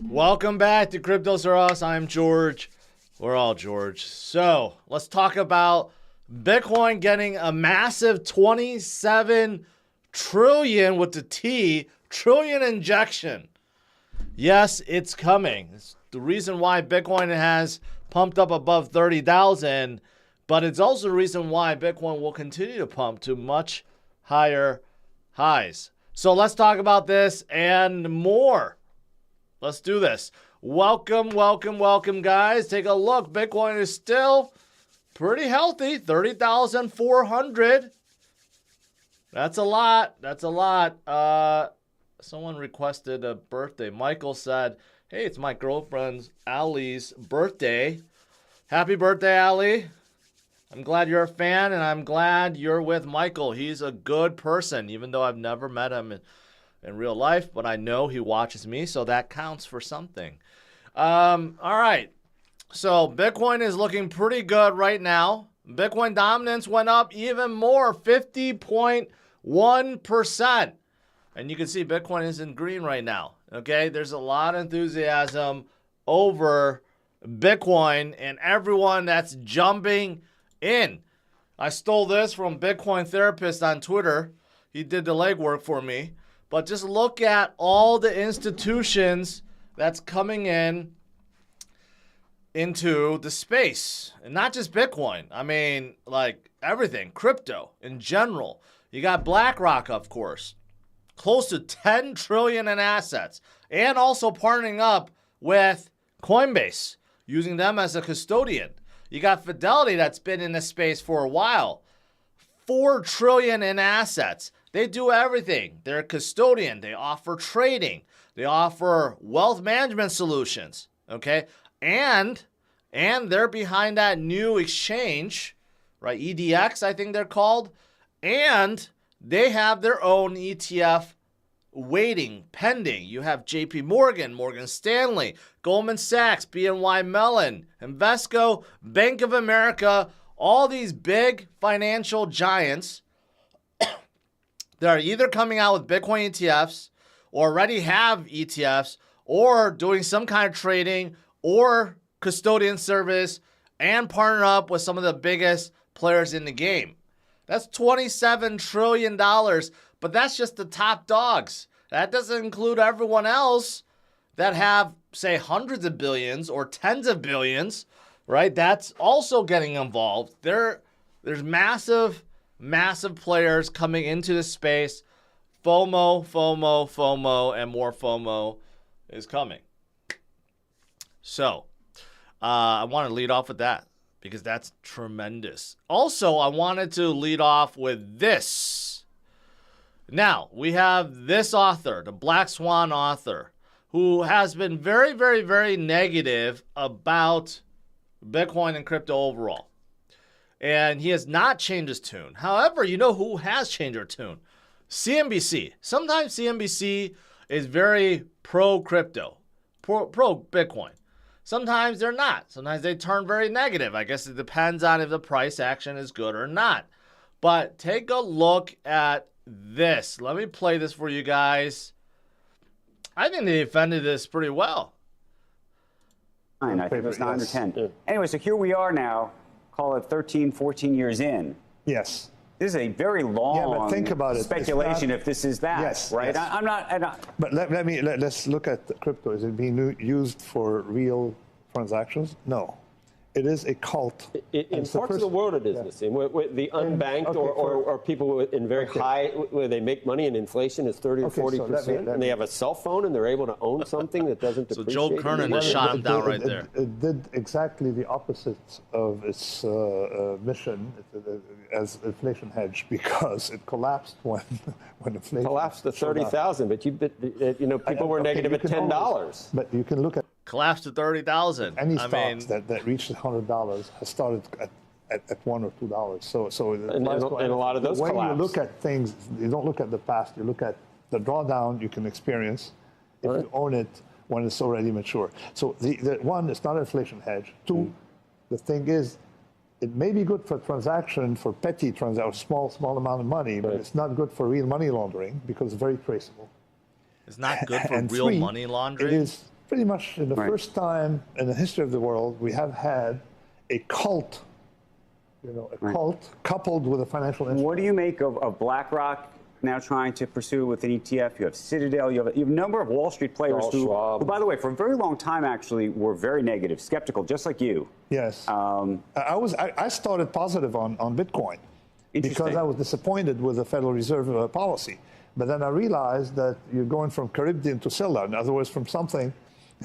Welcome back to CryptosRus. I'm George. We're all George. So let's talk about Bitcoin getting a massive 27 trillion with the T, trillion injection. Yes, it's coming. It's the reason why Bitcoin has pumped up above 30,000, but it's also the reason why Bitcoin will continue to pump to much higher highs. So let's talk about this and more. Let's do this. Welcome, welcome, welcome, guys. Take a look. Bitcoin is still pretty healthy, 30,400. That's a lot. That's a lot. Someone requested a birthday. Michael said, hey, it's my girlfriend Allie's birthday. Happy birthday, Allie. I'm glad you're a fan, and I'm glad you're with Michael. He's a good person, even though I've never met him in real life, but I know he watches me, so that counts for something. All right. So Bitcoin is looking pretty good right now. Bitcoin dominance went up even more, 50.1%. And you can see Bitcoin is in green right now. Okay, there's a lot of enthusiasm over Bitcoin and everyone that's jumping in. I stole this from Bitcoin Therapist on Twitter. He did the legwork for me. But just look at all the institutions that's coming into the space. And not just Bitcoin. I mean, like everything. Crypto in general. You got BlackRock, of course. Close to 10 trillion in assets. And also partnering up with Coinbase. Using them as a custodian. You got Fidelity that's been in this space for a while. 4 trillion in assets. They do everything. They're a custodian. They offer trading. They offer wealth management solutions. Okay? And they're behind that new exchange, right? EDX, I think they're called. And they have their own ETF waiting, pending. You have JP Morgan, Morgan Stanley, Goldman Sachs, BNY Mellon, Invesco, Bank of America, all these big financial giants that are either coming out with Bitcoin ETFs or already have ETFs or doing some kind of trading or custodian service and partner up with some of the biggest players in the game. That's $27 trillion, but that's just the top dogs. That doesn't include everyone else that have, say, hundreds of billions or tens of billions, right? That's also getting involved. There's massive players coming into the space. FOMO, and more FOMO is coming. So, I want to lead off with that because that's tremendous. Also, I wanted to lead off with this. Now, we have this author, the Black Swan author, who has been very, very, very negative about Bitcoin and crypto overall. And he has not changed his tune. However, you know who has changed their tune? CNBC. Sometimes CNBC is very pro-crypto, pro-Bitcoin. Sometimes they're not. Sometimes they turn very negative. I guess it depends on if the price action is good or not. But take a look at this. Let me play this for you guys. I think they defended this pretty well. I think it was 9 or 10. Yeah. Anyway, so here we are now, call it 13, 14 years in. Yes. This is a very long think about it. speculation if this is that, yes, right? Yes. I'm not. But let's look at the crypto. Is it being used for real transactions? No. It is a cult. In parts of the world it is the same. Where the unbanked or people in very high, where they make money and inflation is 30 or 40%, and they have a cell phone and they're able to own something that doesn't depreciate. So Joel Kernan just shot him down right there. It did exactly the opposite of its mission as inflation hedge because it collapsed when inflation collapsed to 30,000, but people were negative at $10. But you can look at collapsed to 30,000. Any stocks that reached $100 has started at $1 or $2. So and a lot of those when collapsed. You look at things, you don't look at the past. You look at the drawdown you can experience if you own it when it's already mature. So the one, it's not an inflation hedge. Two, the thing is, it may be good for transaction, for petty transaction, small amount of money, but it's not good for real money laundering because it's very traceable. It's not good for real money laundering? It is pretty much in the first time in the history of the world, we have had a cult, cult coupled with a financial instrument. What do you make of BlackRock now trying to pursue with an ETF? You have Citadel, you have a number of Wall Street players who, by the way, for a very long time actually were very negative, skeptical, just like you. Yes. I started positive on Bitcoin because I was disappointed with the Federal Reserve policy. But then I realized that you're going from Caribbean to Scylla, in other words, from something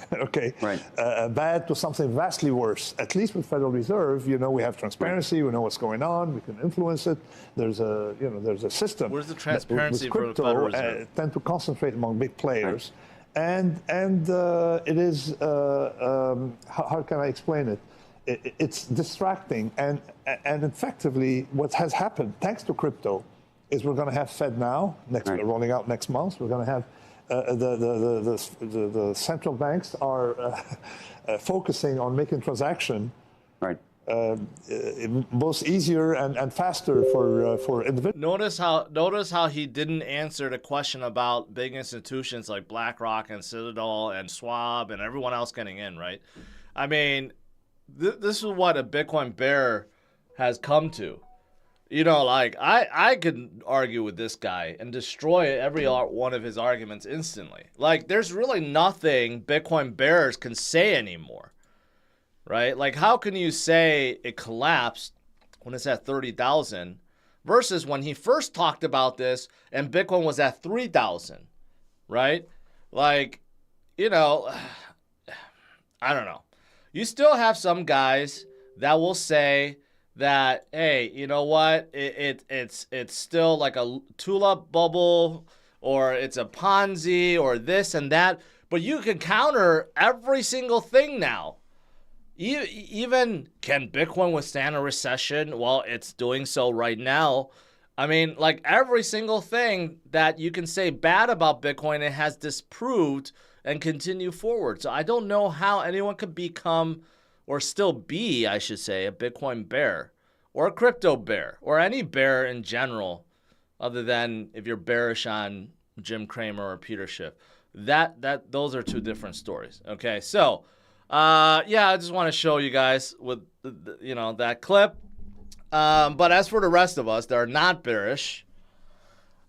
bad to something vastly worse. At least with Federal Reserve, we have transparency, we know what's going on, we can influence it. There's a system. Where's the transparency with crypto, for the Federal Reserve? Tend to concentrate among big players, and it is how can I explain it? It's distracting, and effectively, what has happened thanks to crypto is we're going to have Fed now rolling out next month. We're going to have. The central banks are focusing on making transaction both easier and faster for individuals. Notice how he didn't answer the question about big institutions like BlackRock and Citadel and Schwab and everyone else getting in, right? I mean, this is what a Bitcoin bear has come to. I could argue with this guy and destroy every one of his arguments instantly. There's really nothing Bitcoin bears can say anymore, right? How can you say it collapsed when it's at 30,000 versus when he first talked about this and Bitcoin was at 3,000, right? I don't know. You still have some guys that will say that, hey, you know what? It's still like a tulip bubble, or it's a Ponzi, or this and that. But you can counter every single thing now. Even can Bitcoin withstand a recession? Well, it's doing so right now. I mean, every single thing that you can say bad about Bitcoin, it has disproved and continue forward. So I don't know how anyone could become, or still be, I should say, a Bitcoin bear or a crypto bear or any bear in general, other than if you're bearish on Jim Cramer or Peter Schiff. Those are two different stories. Okay, so I just want to show you guys with that clip. But as for the rest of us that are not bearish,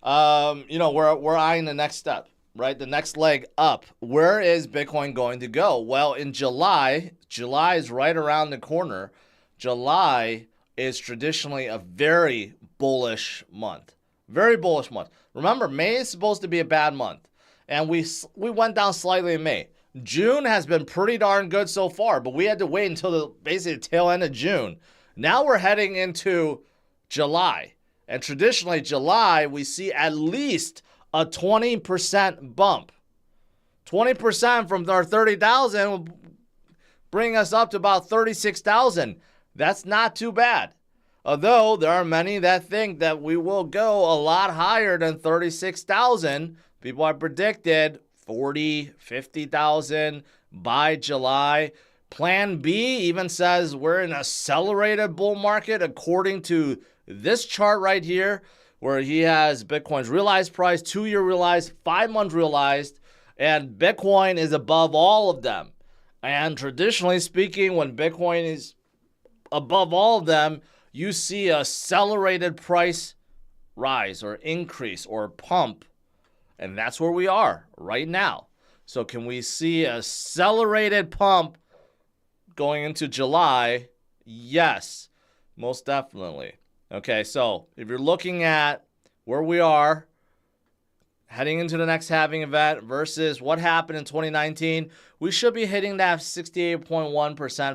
we're eyeing the next step. Right, the next leg up. Where is Bitcoin going to go? Well, in July is right around the corner. July is traditionally a very bullish month. Very bullish month. Remember, May is supposed to be a bad month, and we went down slightly in May. June has been pretty darn good so far, but we had to wait until basically the tail end of June. Now we're heading into July, and traditionally July we see at least a 20% bump. 20% from our 30,000 will bring us up to about 36,000. That's not too bad. Although there are many that think that we will go a lot higher than 36,000. People have predicted 40, 50,000 by July. Plan B even says we're in an accelerated bull market according to this chart right here, where he has Bitcoin's realized price, 2-year realized, 5-month realized, and Bitcoin is above all of them. And traditionally speaking, when Bitcoin is above all of them, you see a accelerated price rise or increase or pump. And that's where we are right now. So can we see a accelerated pump going into July? Yes, most definitely. Okay, so if you're looking at where we are heading into the next halving event versus what happened in 2019, we should be hitting that 68.1%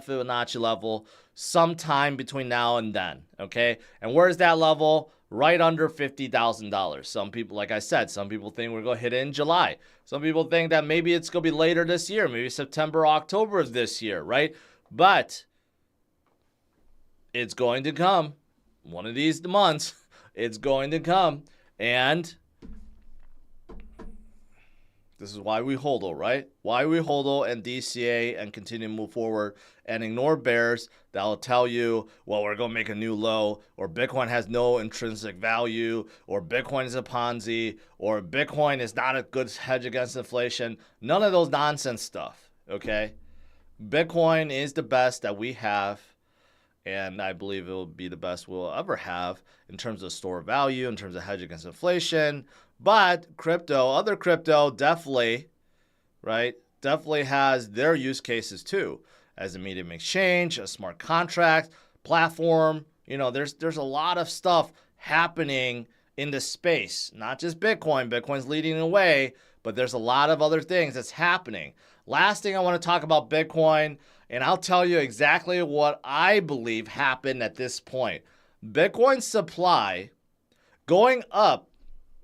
Fibonacci level sometime between now and then, okay? And where's that level? Right under $50,000. Some people, like I said, some people think we're going to hit it in July. Some people think that maybe it's going to be later this year, maybe September, October of this year, right? But it's going to come. One of these months, it's going to come. And this is why we HODL, right? Why we HODL and DCA and continue to move forward and ignore bears that will tell you, well, we're going to make a new low, or Bitcoin has no intrinsic value, or Bitcoin is a Ponzi, or Bitcoin is not a good hedge against inflation. None of those nonsense stuff. okay? Bitcoin is the best that we have, and I believe it will be the best we'll ever have in terms of store value, in terms of hedge against inflation. But other crypto definitely, right, definitely has their use cases too, as a medium exchange, a smart contract platform. You know, there's a lot of stuff happening in the space, not just Bitcoin. Bitcoin's leading the way, but there's a lot of other things that's happening. Last thing I want to talk about Bitcoin, and I'll tell you exactly what I believe happened at this point. Bitcoin supply going up,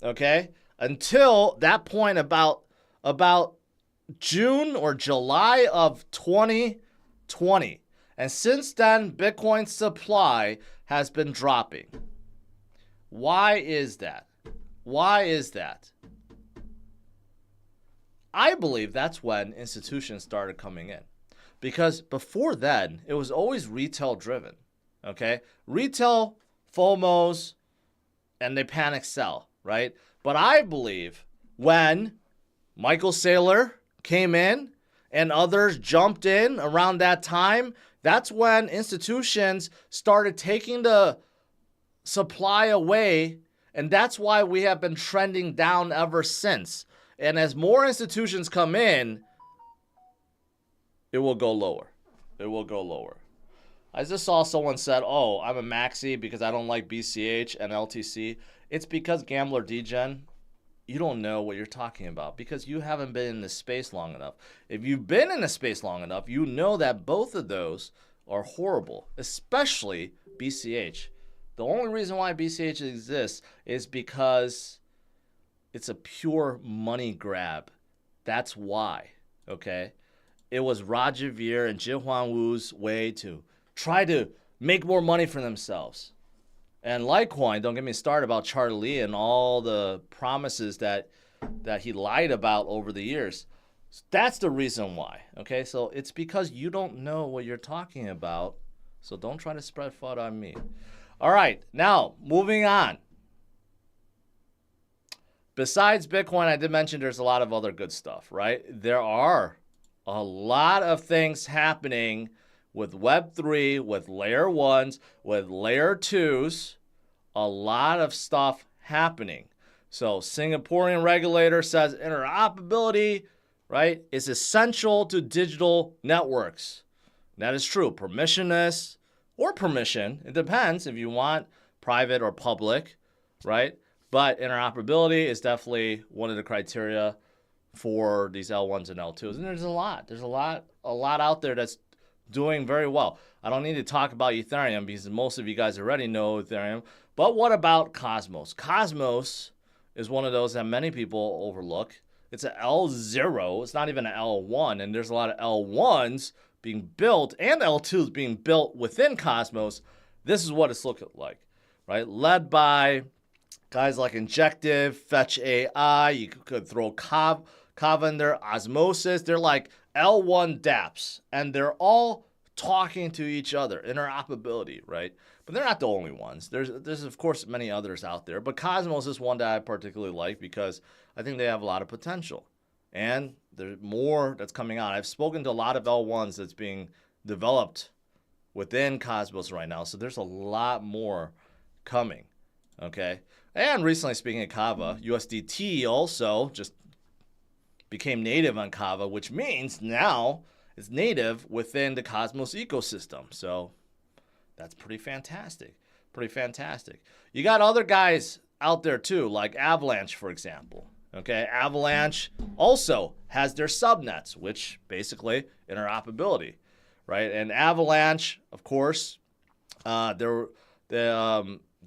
okay, until that point about June or July of 2020. And since then, Bitcoin supply has been dropping. Why is that? Why is that? I believe that's when institutions started coming in. Because before then, it was always retail driven. Okay? Retail FOMOs and they panic sell, right? But I believe when Michael Saylor came in and others jumped in around that time, that's when institutions started taking the supply away, and that's why we have been trending down ever since. And as more institutions come in, it will go lower. It will go lower. I just saw someone said, oh, I'm a maxi because I don't like BCH and LTC. It's because Gambler Degen, you don't know what you're talking about because you haven't been in this space long enough. If you've been in the space long enough, you know that both of those are horrible, especially BCH. The only reason why BCH exists is because it's a pure money grab. That's why, okay? It was Roger Ver and Jihuan Wu's way to try to make more money for themselves. And Litecoin, don't get me started about Charlie Lee and all the promises that he lied about over the years. That's the reason why, okay? So it's because you don't know what you're talking about, so don't try to spread FUD on me. All right, now, moving on. Besides Bitcoin, I did mention there's a lot of other good stuff, right? There are a lot of things happening with Web3, with Layer 1s, with Layer 2s, a lot of stuff happening. So Singaporean regulator says interoperability, right, is essential to digital networks. That is true. Permissionless or permission, it depends if you want private or public, right? But interoperability is definitely one of the criteria for these L1s and L2s. And there's a lot out there that's doing very well. I don't need to talk about Ethereum because most of you guys already know Ethereum. But what about Cosmos? Cosmos is one of those that many people overlook. It's an L0. It's not even an L1. And there's a lot of L1s being built and L2s being built within Cosmos. This is what it's looking like, right? Led by guys like Injective, Fetch AI. You could throw Kava in there, Osmosis. They're like L1 dApps, and they're all talking to each other, interoperability, right? But they're not the only ones. There's of course many others out there, but Cosmos is one that I particularly like because I think they have a lot of potential, and there's more that's coming out. I've spoken to a lot of L1s that's being developed within Cosmos right now, so there's a lot more coming, okay? And recently, speaking of Kava, USDT also just became native on Kava, which means now it's native within the Cosmos ecosystem. So that's pretty fantastic. Pretty fantastic. You got other guys out there too, like Avalanche, for example. Okay, Avalanche also has their subnets, which basically interoperability, right? And Avalanche, of course, they're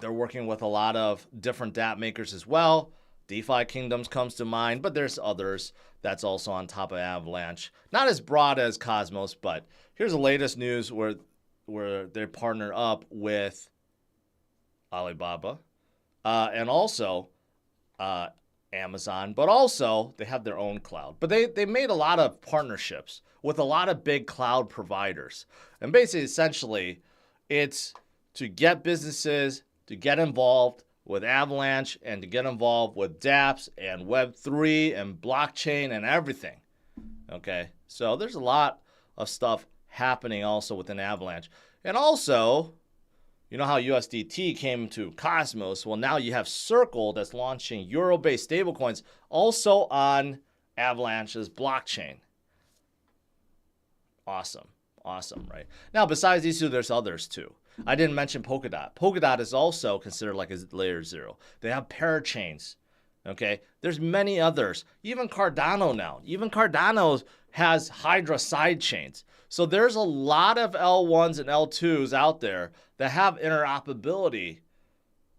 working with a lot of different dApp makers as well. DeFi Kingdoms comes to mind, but there's others that's also on top of Avalanche. Not as broad as Cosmos, but here's the latest news where they partner up with Alibaba and also Amazon, but also they have their own cloud. But they made a lot of partnerships with a lot of big cloud providers. And basically, essentially, it's to get businesses to get involved with Avalanche and to get involved with dApps and Web3 and blockchain and everything. Okay, so there's a lot of stuff happening also within Avalanche. And also, you know how USDT came to Cosmos? Well, now you have Circle that's launching euro-based stablecoins also on Avalanche's blockchain. Awesome. Awesome, right? Now, besides these two, there's others too. I didn't mention Polkadot. Polkadot is also considered like a layer 0. They have parachains. Okay, there's many others. Even Cardano now. Even Cardano has Hydra sidechains. So there's a lot of L1s and L2s out there that have interoperability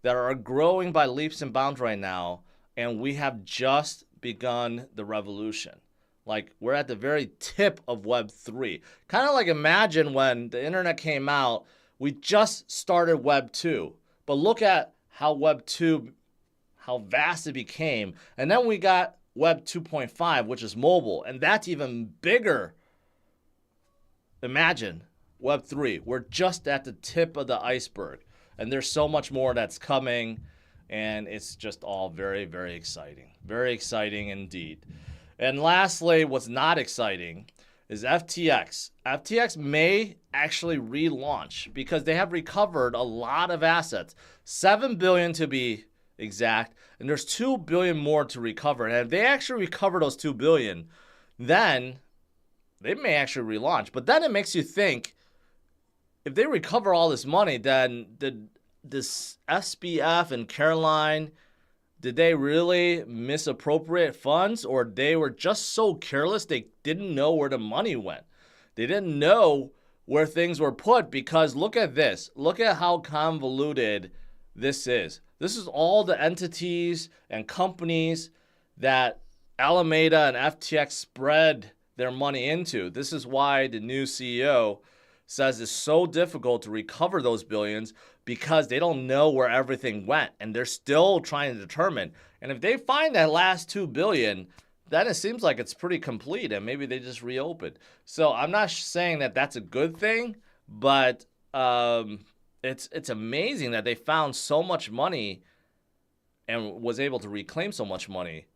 that are growing by leaps and bounds right now. And we have just begun the revolution. Like, we're at the very tip of Web 3. Kind of like imagine when the internet came out, we just started Web 2. But look at how Web 2, how vast it became. And then we got Web 2.5, which is mobile. And that's even bigger. Imagine Web 3. We're just at the tip of the iceberg. And there's so much more that's coming. And it's just all very, very exciting. Very exciting indeed. And lastly, what's not exciting is FTX. FTX may actually relaunch because they have recovered a lot of assets. $7 billion to be exact. And there's $2 billion more to recover. And if they actually recover those $2 billion, then they may actually relaunch. But then it makes you think, if they recover all this money, then this SBF and Caroline, did they really misappropriate funds, or they were just so careless they didn't know where the money went? They didn't know where things were put, because look at this. Look at how convoluted this is. This is all the entities and companies that Alameda and FTX spread their money into. This is why the new CEO says it's so difficult to recover those billions, because they don't know where everything went and they're still trying to determine. And if they find that last $2 billion, then it seems like it's pretty complete and maybe they just reopened. So I'm not saying that that's a good thing, but it's amazing that they found so much money and was able to reclaim so much money.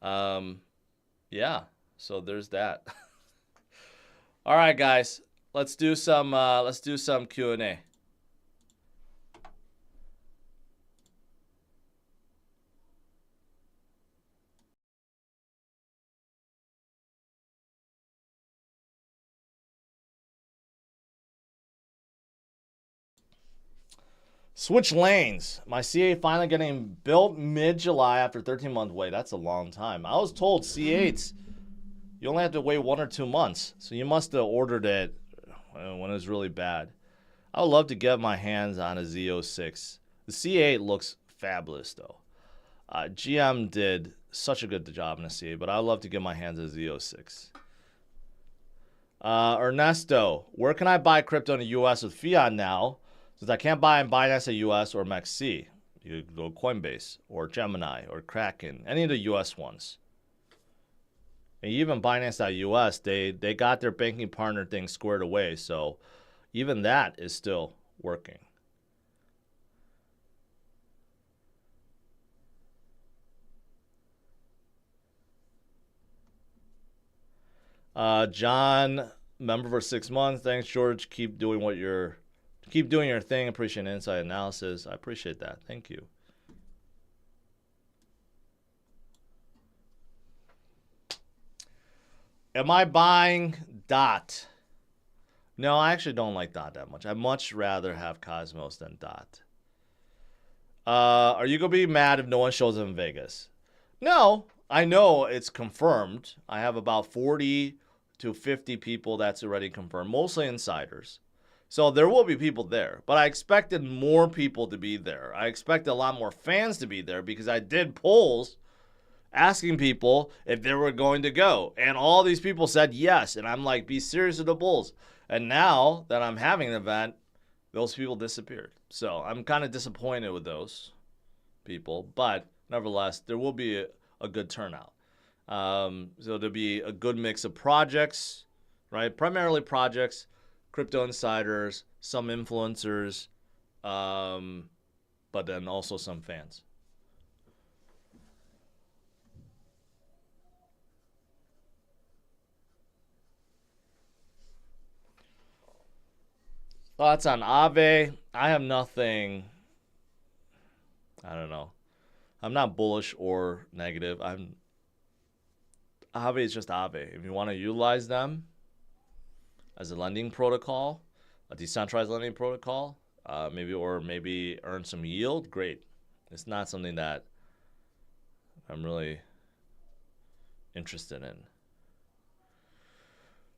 Yeah, so there's that. All right, guys, let's do some Q&A. Switch lanes. My CA finally getting built mid-July after 13-month wait. That's a long time. I was told C8s, you only have to wait 1 or 2 months. So you must have ordered it when it was really bad. I would love to get my hands on a Z06. The C8 looks fabulous, though. GM did such a good job in the C8, but I would love to get my hands on a Z06. Ernesto, where can I buy crypto in the US with fiat now? Since I can't buy in Binance US or MEXC, you go Coinbase or Gemini or Kraken, any of the US ones. And even Binance.US, they got their banking partner thing squared away, so even that is still working. John, member for 6 months. Thanks, George. Keep doing your thing. Appreciate insight analysis. I appreciate that. Thank you. Am I buying DOT? No, I actually don't like DOT that much. I'd much rather have Cosmos than DOT. Are you going to be mad if no one shows up in Vegas? No, I know it's confirmed. I have about 40 to 50 people that's already confirmed, mostly insiders. So there will be people there, but I expected more people to be there. I expected a lot more fans to be there because I did polls asking people if they were going to go. And all these people said yes. And I'm like, be serious with the Bulls. And now that I'm having an event, those people disappeared. So I'm kind of disappointed with those people. But nevertheless, there will be a good turnout. So there'll be a good mix of projects, right? Primarily projects, crypto insiders, some influencers, but then also some fans. Thoughts on Aave? I have nothing. I don't know. I'm not bullish or negative. Aave is just Aave. If you want to utilize them as a lending protocol, a decentralized lending protocol, maybe earn some yield, great. It's not something that I'm really interested in.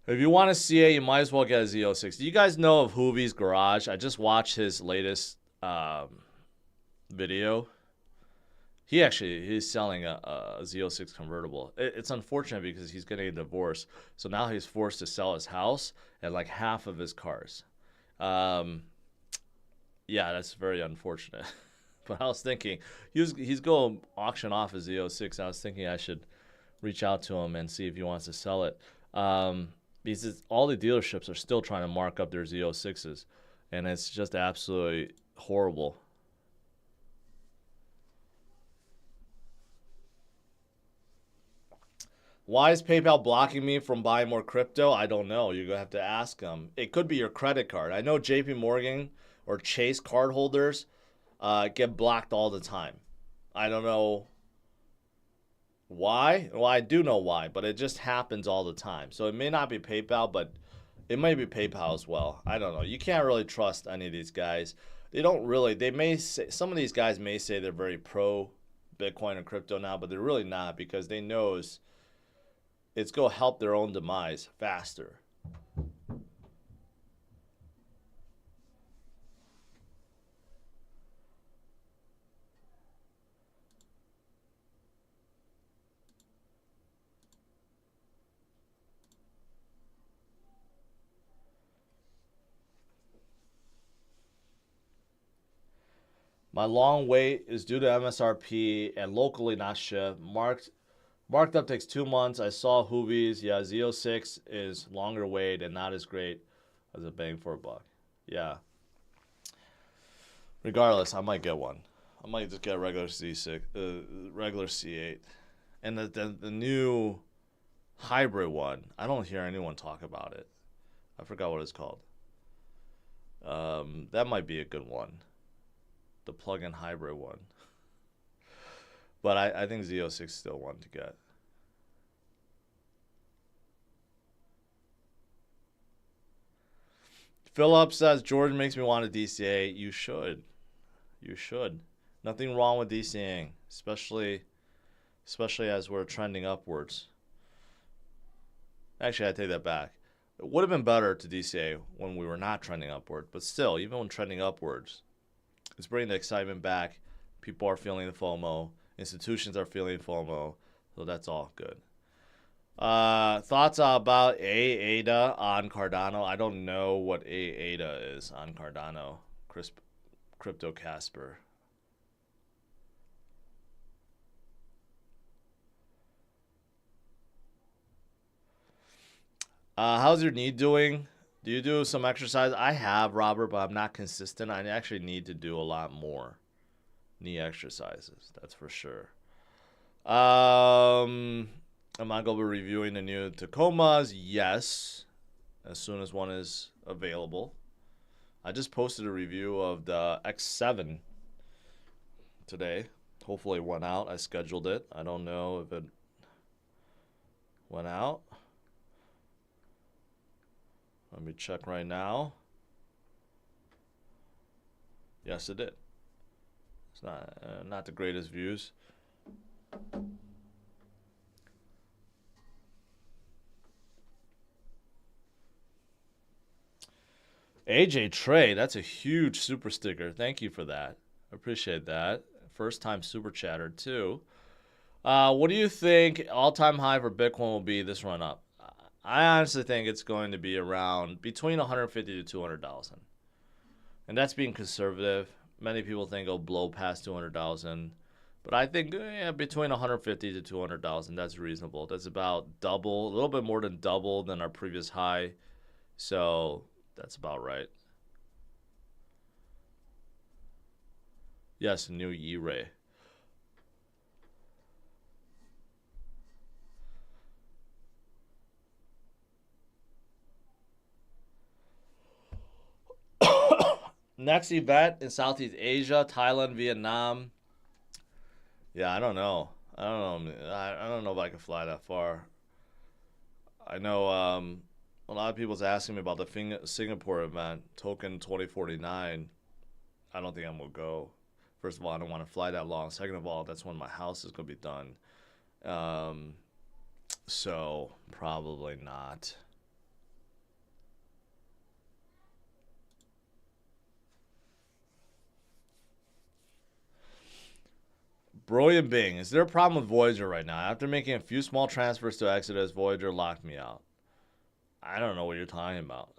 If you want to see it, you might as well get a Z06. Do you guys know of Hoovy's Garage? I just watched his latest video. He's selling a Z06 convertible. It's unfortunate because he's getting a divorce. So now he's forced to sell his house and like half of his cars. Yeah, that's very unfortunate. But I was thinking, he's going to auction off his Z06. I was thinking I should reach out to him and see if he wants to sell it. Because all the dealerships are still trying to mark up their Z06s. And it's just absolutely horrible. Why is PayPal blocking me from buying more crypto? I don't know. You're going to have to ask them. It could be your credit card. I know JP Morgan or Chase card holders get blocked all the time. I don't know why. Well, I do know why, but it just happens all the time. So it may not be PayPal, but it may be PayPal as well. I don't know. You can't really trust any of these guys. They may say, some of these guys may say they're very pro Bitcoin and crypto now, but they're really not, because they know it's going to help their own demise faster. My long wait is due to MSRP and locally not shipped. Marked up takes 2 months. I saw Hoovies. Yeah, Z06 is longer wait and not as great as a bang for a buck. Yeah. Regardless, I might get one. I might just get a regular Z6, regular C8, and the new hybrid one. I don't hear anyone talk about it. I forgot what it's called. That might be a good one. The plug-in hybrid one. But I think Z06 is still one to get. Philip says, George makes me want to DCA. You should. You should. Nothing wrong with DCAing, especially as we're trending upwards. Actually, I take that back. It would have been better to DCA when we were not trending upward. But still, even when trending upwards, it's bringing the excitement back. People are feeling the FOMO. Institutions are feeling FOMO. So that's all good. Thoughts about ADA on Cardano? I don't know what ADA is on Cardano. Crypto Casper. How's your knee doing? Do you do some exercise? I have, Robert, but I'm not consistent. I actually need to do a lot more knee exercises. That's for sure. Am I going to be reviewing the new Tacomas? Yes, as soon as one is available. I just posted a review of the X7 today. Hopefully it went out. I scheduled it. I don't know if it went out. Let me check right now. Yes, it did. It's not the greatest views. AJ Trey, that's a huge super sticker. Thank you for that. I appreciate that. First time super chatter too. What do you think all-time high for Bitcoin will be this run up? I honestly think it's going to be around between 150 to 200,000. And that's being conservative. Many people think it'll blow past 200,000. But I think between 150 to 200,000, that's reasonable. That's about double, a little bit more than double than our previous high. So that's about right. Yes, new E-Ray. Next event in Southeast Asia, Thailand, Vietnam. Yeah, I don't know. I don't know. I don't know if I can fly that far. I know a lot of people's asking me about the Singapore event, Token 2049. I don't think I'm going to go. First of all, I don't want to fly that long. Second of all, that's when my house is going to be done. So probably not. Brilliant Bing, is there a problem with Voyager right now? After making a few small transfers to Exodus, Voyager locked me out. I don't know what you're talking about.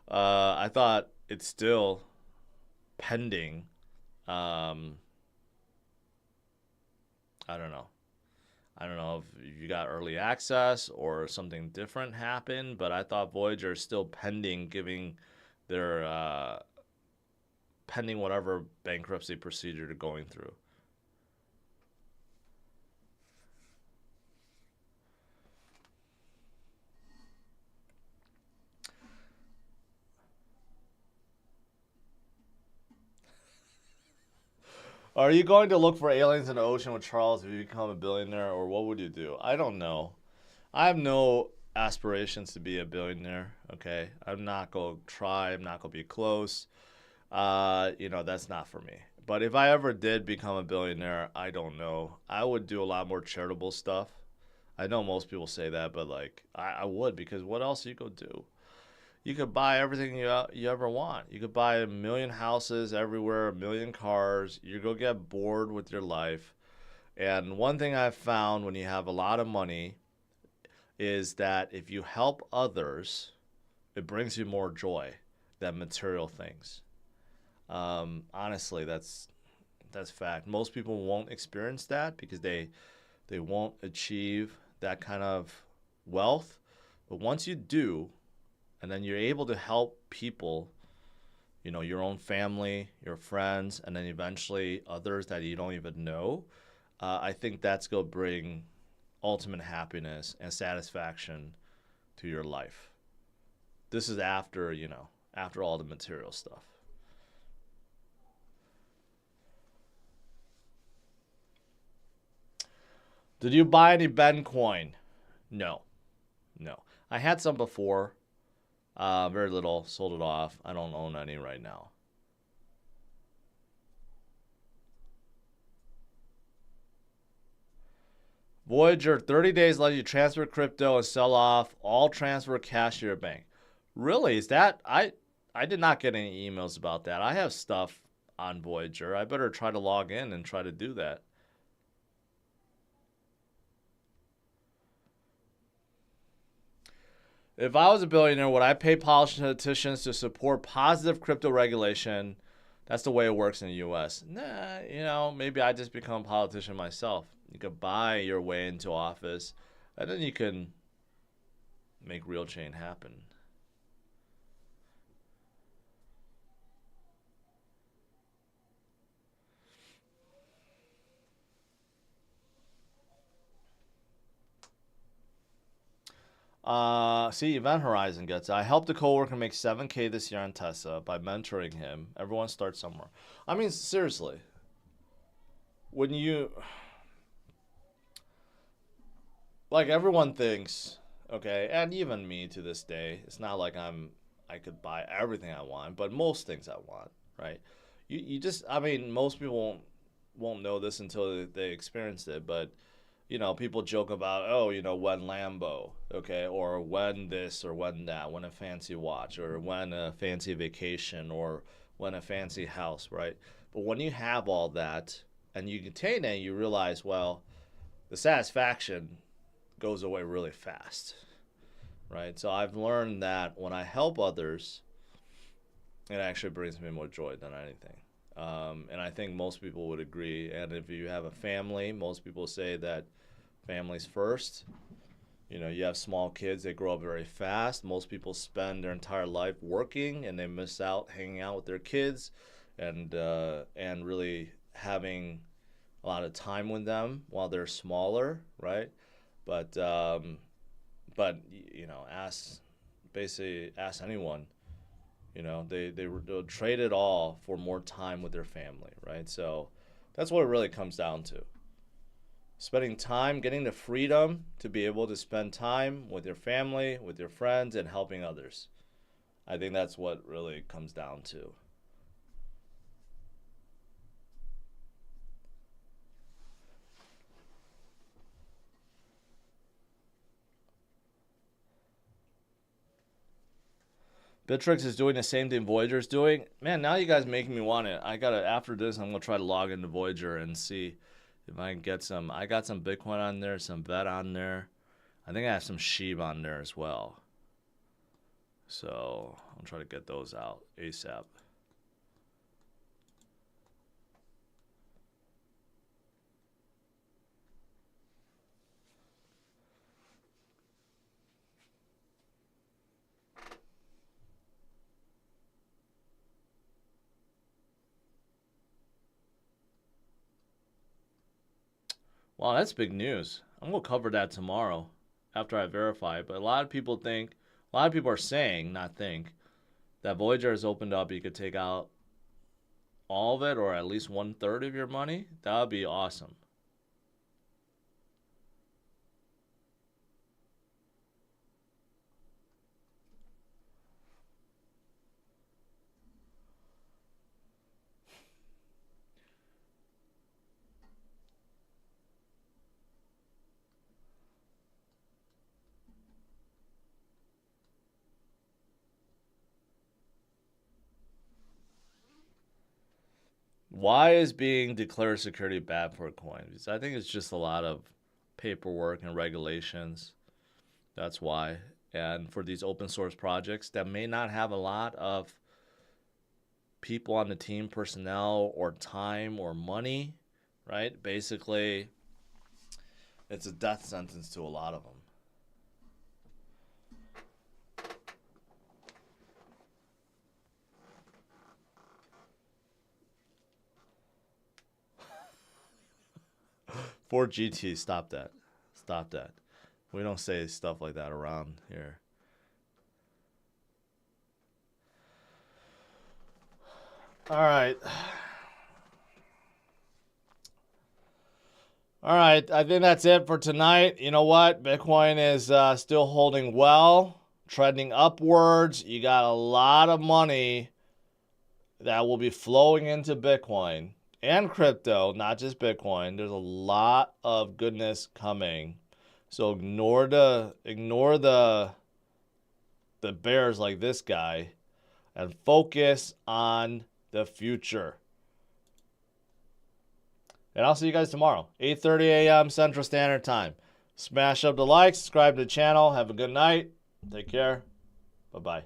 I thought it's still pending. I don't know. I don't know if you got early access or something different happened, but I thought Voyager is still pending giving their pending whatever bankruptcy procedure they're going through. Are you going to look for aliens in the ocean with Charles if you become a billionaire, or what would you do? I don't know. I have no aspirations to be a billionaire, okay? I'm not going to try. I'm not going to be close. That's not for me. But if I ever did become a billionaire, I don't know. I would do a lot more charitable stuff. I know most people say that, but, I would, because what else you go do? You could buy everything you ever want. You could buy 1 million houses everywhere, 1 million cars. You're going to get bored with your life. And one thing I've found when you have a lot of money is that if you help others, it brings you more joy than material things. Honestly, that's fact. Most people won't experience that because they won't achieve that kind of wealth. But once you do, and then you're able to help people, your own family, your friends, and then eventually others that you don't even know, I think that's going to bring ultimate happiness and satisfaction to your life. This is after all the material stuff. Did you buy any Ben coin? No. I had some before. Very little. Sold it off. I don't own any right now. Voyager, 30 days let you transfer crypto and sell off. All transfer cash to your bank. Really? Is that? I did not get any emails about that. I have stuff on Voyager. I better try to log in and try to do that. If I was a billionaire, would I pay politicians to support positive crypto regulation? That's the way it works in the U.S. Nah, maybe I just become a politician myself. You could buy your way into office, and then you can make real change happen. See, Event Horizon gets it. I helped a coworker make $7K this year on Tesla by mentoring him. Everyone starts somewhere. I mean, seriously. When you... everyone thinks, okay, and even me to this day, it's not like I could buy everything I want, but most things I want, right? You just, most people won't know this until they experience it, but... people joke about, when Lambo, okay, or when this or when that, when a fancy watch or when a fancy vacation or when a fancy house, right? But when you have all that and you contain it, you realize, well, the satisfaction goes away really fast, right? So I've learned that when I help others, it actually brings me more joy than anything. And I think most people would agree. And if you have a family, most people say that family's first. You have small kids, they grow up very fast. Most people spend their entire life working and they miss out hanging out with their kids and really having a lot of time with them while they're smaller, right? But ask anyone, You know, they'll trade it all for more time with their family, right? So that's what it really comes down to. Spending time, getting the freedom to be able to spend time with your family, with your friends, and helping others. I think that's what really comes down to. Bittrex is doing the same thing Voyager's doing. Man, now you guys making me want it. After this, I'm gonna try to log into Voyager and see if I can get some. I got some Bitcoin on there, some VET on there. I think I have some SHIB on there as well. So I'll try to get those out ASAP. Wow, that's big news. I'm going to cover that tomorrow after I verify it. But a lot of people are saying, not think, that Voyager has opened up. You could take out all of it or at least 1/3 of your money. That would be awesome. Why is being declared security bad for a coin? Because I think it's just a lot of paperwork and regulations. That's why. And for these open source projects that may not have a lot of people on the team, personnel or time or money, right? Basically, it's a death sentence to a lot of them. For GT, stop that. Stop that. We don't say stuff like that around here. All right. All right. I think that's it for tonight. You know what? Bitcoin is still holding well, trending upwards. You got a lot of money that will be flowing into Bitcoin and crypto, not just Bitcoin. There's a lot of goodness coming. So ignore the bears like this guy and focus on the future. And I'll see you guys tomorrow, 8:30 a.m. Central Standard Time. Smash up the like, subscribe to the channel. Have a good night. Take care. Bye-bye.